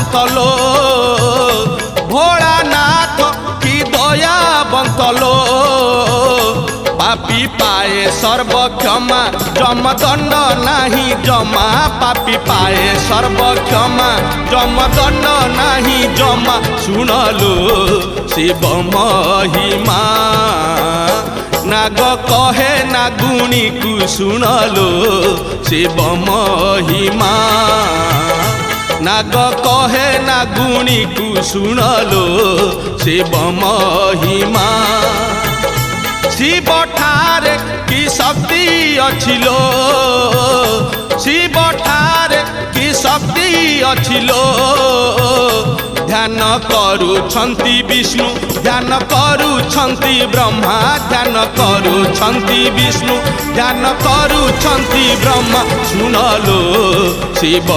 बंतलो भोलानाथ की दया बंतलो पापी पाए सर्व क्षमा जम दंड नहीं जमा पापी पाए सर्व क्षमा जम दंड नहीं जमा सुनलो शिव महिमा नाग कहे नागुणी को सुनलो शिव महिमा नाग कहे नागुणी को सुनलो शिव महिमा शिव ठारे की शक्ति अछिलो शिव ठारे की शक्ति अछिलो ध्यान करुछन्ति विष्णु ध्यान करुछन्ति ब्रह्मा ध्यान करुछन्ति विष्णु ध्यान करुछन्ति ब्रह्मा सुनलो शिव।